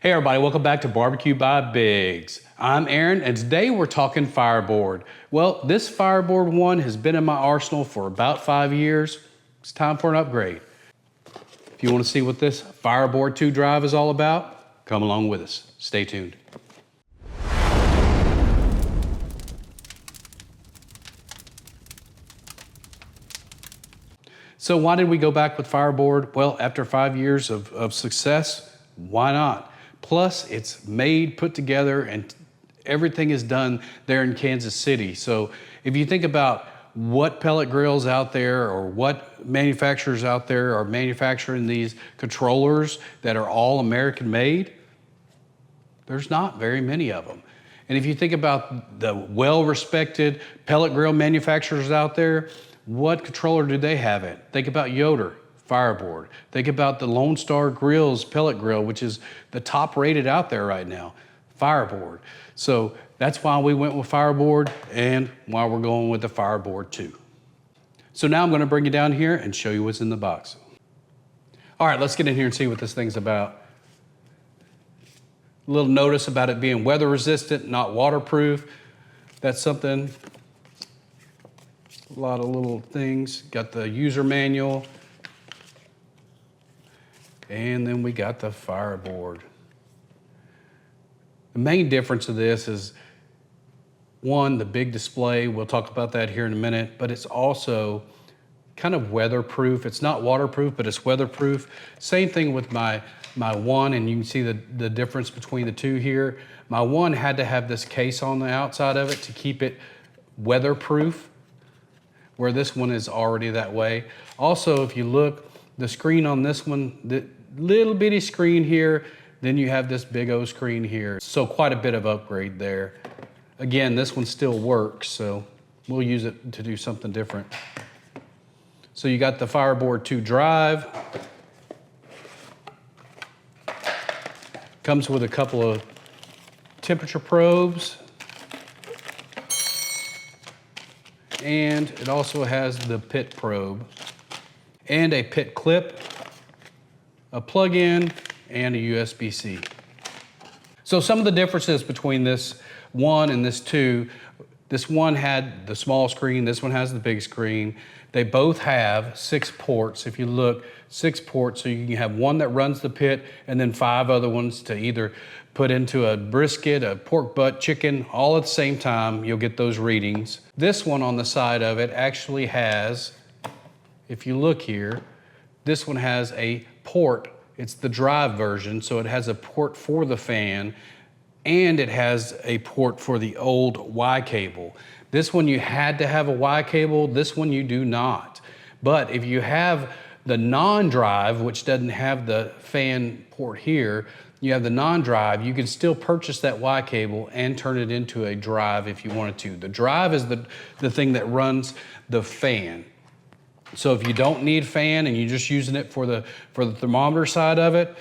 Hey everybody, welcome back to Barbecue by Biggs. I'm Aaron and today we're talking FireBoard. Well, this FireBoard one has been in my arsenal for about 5 years. It's time for an upgrade. If you want to see what this FireBoard 2 drive is all about, come along with us. Stay tuned. So why did we go back with FireBoard? Well, after 5 years of success, why not? Plus, it's made, put together, and everything is done there in Kansas City. So if you think about what pellet grills out there or what manufacturers out there are manufacturing these controllers that are all American made, there's not very many of them. And if you think about the well-respected pellet grill manufacturers out there, what controller do they have it? Think about Yoder, FireBoard. Think about the Lone Star Grillz pellet grill, which is the top rated out there right now, FireBoard. So that's why we went with FireBoard and why we're going with the FireBoard 2. So now I'm gonna bring you down here and show you what's in the box. All right, let's get in here and see what this thing's about. A little notice about it being weather resistant, not waterproof. That's something, a lot of little things. Got the user manual. And then we got the FireBoard. The main difference of this is, one, the big display. We'll talk about that here in a minute, but it's also kind of weatherproof. It's not waterproof, but it's weatherproof. Same thing with my one, and you can see the difference between the two here. My one had to have this case on the outside of it to keep it weatherproof, where this one is already that way. Also, if you look, the screen on this one, the little bitty screen here, then you have this big O screen here. So quite a bit of upgrade there. Again, this one still works, so we'll use it to do something different. So you got the FireBoard 2 drive. Comes with a couple of temperature probes. And it also has the pit probe and a pit clip, a plug-in, and a USB-C. So some of the differences between this one and this two, this one had the small screen, this one has the big screen. They both have 6 ports. If you look, 6 ports, so you can have one that runs the pit and then 5 other ones to either put into a brisket, a pork butt, chicken, all at the same time. You'll get those readings. This one on the side of it actually has, if you look here, this one has a port. It's the drive version, so it has a port for the fan and it has a port for the old Y cable. This one you had to have a Y cable, this one you do not. But if you have the non-drive, which doesn't have the fan port here, you have the non-drive, you can still purchase that Y cable and turn it into a drive if you wanted to. The drive is the thing that runs the fan. So if you don't need fan and you're just using it for the thermometer side of it,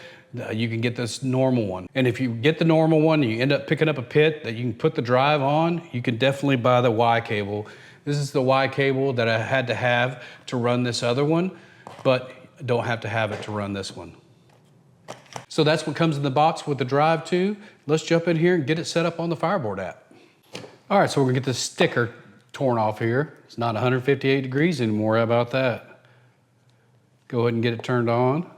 you can get this normal one. And if you get the normal one and you end up picking up a pit that you can put the drive on, you can definitely buy the Y cable. This is the Y cable that I had to have to run this other one, but don't have to have it to run this one. So that's what comes in the box with the drive too. Let's jump in here and get it set up on the FireBoard app. All right, so we're gonna get this sticker torn off here. It's not 158 degrees anymore, how about that? Go ahead and get it turned on.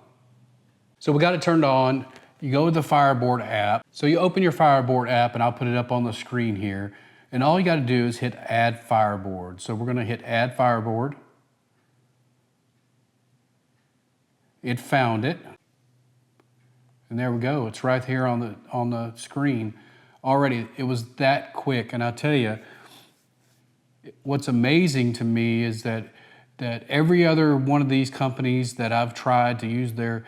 So we got it turned on. You go with the FireBoard app. So you open your FireBoard app and I'll put it up on the screen here. And all you gotta do is hit Add FireBoard. So we're gonna hit Add FireBoard. It found it. And there we go, it's right here on the screen. Already, it was that quick, and I'll tell you, what's amazing to me is that every other one of these companies that I've tried to use their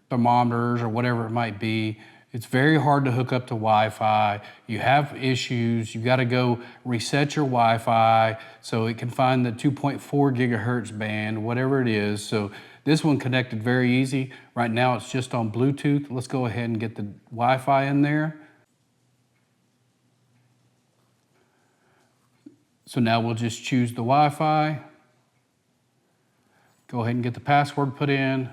thermometers or whatever it might be, it's very hard to hook up to Wi-Fi. You have issues, you gotta go reset your Wi-Fi so it can find the 2.4 gigahertz band, whatever it is. So this one connected very easy. Right now it's just on Bluetooth. Let's go ahead and get the Wi-Fi in there. So now we'll just choose the Wi-Fi. Go ahead and get the password put in.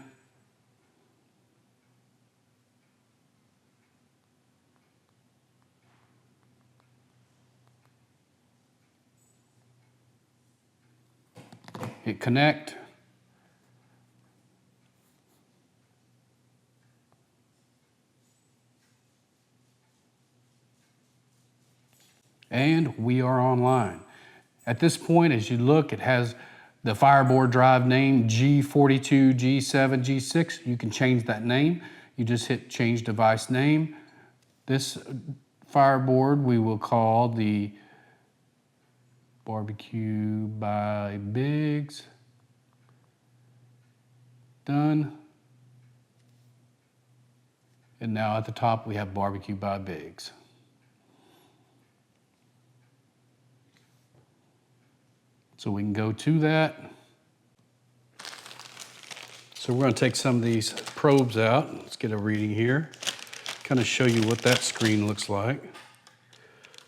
hit connect. And we are online. At this point, as you look, it has the FireBoard drive name, G42, G7, G6. You can change that name. You just hit change device name. This FireBoard we will call the Barbecue by Biggs. Done. And now at the top we have Barbecue by Biggs. So we can go to that. So we're going to take some of these probes out. Let's get a reading here. Kind of show you what that screen looks like.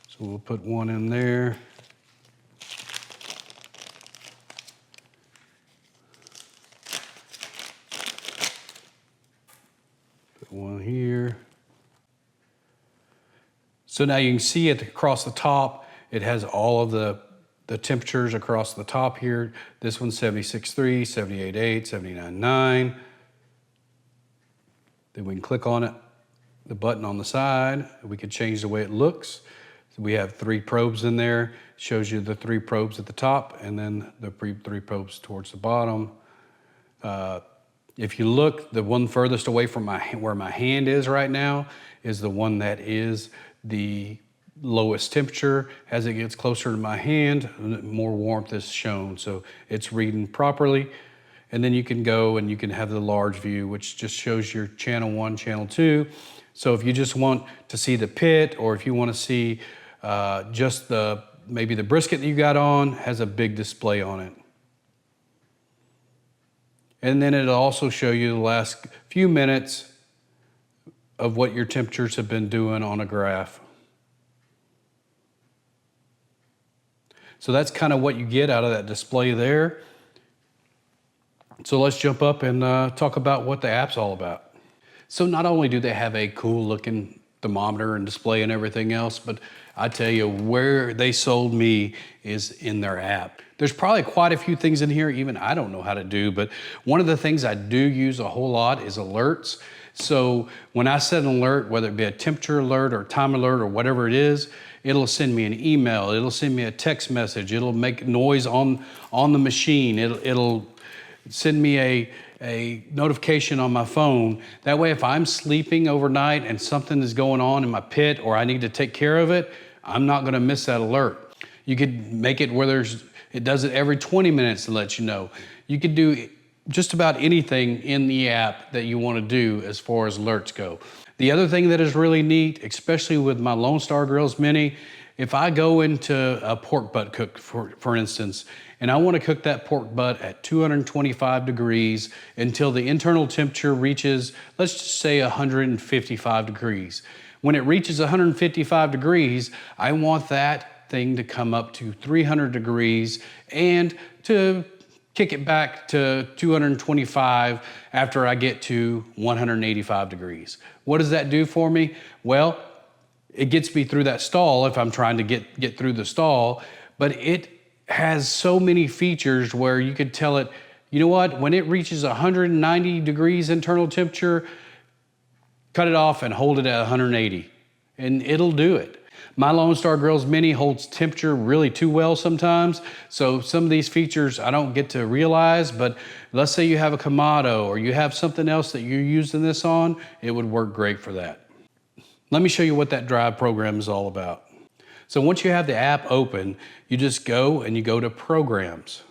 So we'll put one in there. Put one here. So now you can see it across the top. It has all of the temperatures across the top here. This one's 76.3, 78.8, 79.9. Then we can click on it, the button on the side. We can change the way it looks. So we have 3 probes in there. It shows you the 3 probes at the top and then the 3 probes towards the bottom. If you look, the one furthest away from where my hand is right now is the one that is the lowest temperature. As it gets closer to my hand, more warmth is shown. So it's reading properly. And then you can go and you can have the large view, which just shows your channel 1, channel 2. So if you just want to see the pit, or if you want to see just maybe the brisket that you got on, has a big display on it. And then it'll also show you the last few minutes of what your temperatures have been doing on a graph. So that's kind of what you get out of that display there. So let's jump up and talk about what the app's all about. So not only do they have a cool looking thermometer and display and everything else, but I tell you, where they sold me is in their app. There's probably quite a few things in here even I don't know how to do, but one of the things I do use a whole lot is alerts. So when I set an alert, whether it be a temperature alert or time alert or whatever it is, it'll send me an email, it'll send me a text message, it'll make noise on the machine, it'll send me a notification on my phone. That way, if I'm sleeping overnight and something is going on in my pit or I need to take care of it, I'm not gonna miss that alert. You could make it where it does it every 20 minutes to let you know. You could do just about anything in the app that you want to do as far as alerts go. The other thing that is really neat, especially with my Lone Star Grillz Mini, if I go into a pork butt cook, for instance, and I want to cook that pork butt at 225 degrees until the internal temperature reaches, let's just say 155 degrees. When it reaches 155 degrees, I want that thing to come up to 300 degrees and to kick it back to 225 after I get to 185 degrees. What does that do for me? Well, it gets me through that stall if I'm trying to get through the stall, but it has so many features where you could tell it, you know what, when it reaches 190 degrees internal temperature, cut it off and hold it at 180, and it'll do it. My Lone Star Grillz Mini holds temperature really too well sometimes, so some of these features I don't get to realize, but let's say you have a Kamado or you have something else that you're using this on, it would work great for that. Let me show you what that drive program is all about. So once you have the app open, you just go and you go to Programs.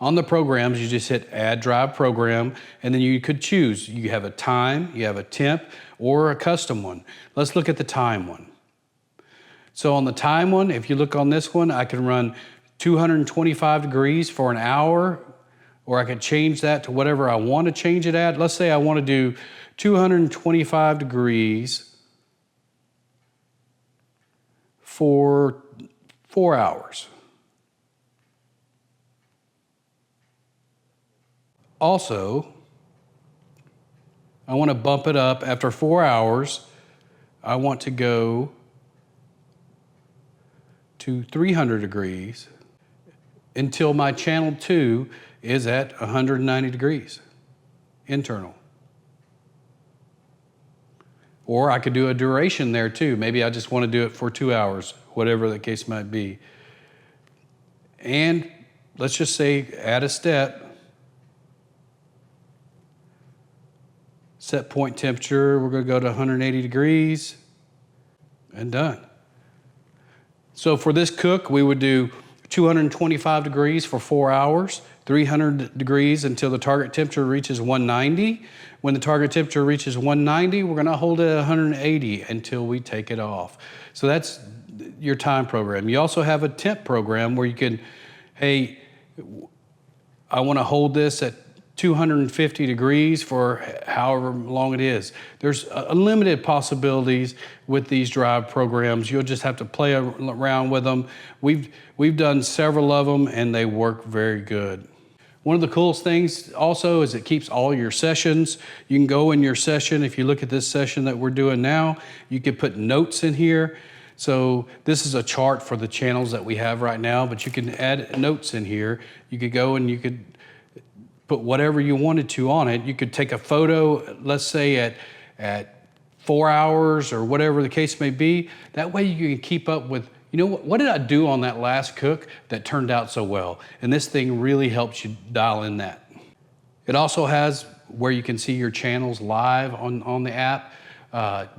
On the programs, you just hit Add Drive Program, and then you could choose. You have a time, you have a temp, or a custom one. Let's look at the time one. So on the time one, if you look on this one, I can run 225 degrees for an hour, or I could change that to whatever I want to change it at. Let's say I want to do 225 degrees for 4 hours. Also, I want to bump it up after 4 hours. I want to go to 300 degrees until my channel 2 is at 190 degrees internal. Or I could do a duration there too. Maybe I just want to do it for 2 hours, whatever the case might be. And let's just say add a step. Set point temperature, we're going to go to 180 degrees and done. So for this cook, we would do 225 degrees for 4 hours, 300 degrees until the target temperature reaches 190. When the target temperature reaches 190, we're gonna hold it at 180 until we take it off. So that's your time program. You also have a temp program where you can, hey, I wanna hold this at 250 degrees for however long it is. There's unlimited possibilities with these drive programs. You'll just have to play around with them. We've done several of them and they work very good. One of the coolest things also is it keeps all your sessions. You can go in your session. If you look at this session that we're doing now, you can put notes in here. So this is a chart for the channels that we have right now, but you can add notes in here. You could go and you could put whatever you wanted to on it. You could take a photo, let's say at 4 hours or whatever the case may be. That way you can keep up with, you know, what did I do on that last cook that turned out so well? And this thing really helps you dial in that. It also has where you can see your channels live on the app.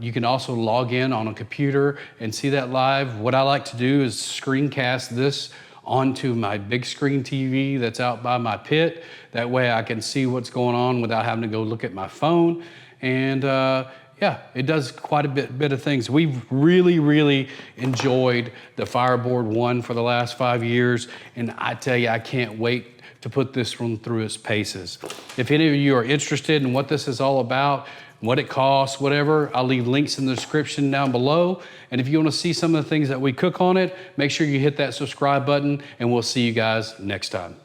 You can also log in on a computer and see that live. What I like to do is screencast this onto my big screen TV that's out by my pit. That way I can see what's going on without having to go look at my phone. And yeah, it does quite a bit of things. We've really enjoyed the FireBoard 1 for the last 5 years. And I tell you, I can't wait to put this one through its paces. If any of you are interested in what this is all about, what it costs, whatever, I'll leave links in the description down below. And if you want to see some of the things that we cook on it, make sure you hit that subscribe button and we'll see you guys next time.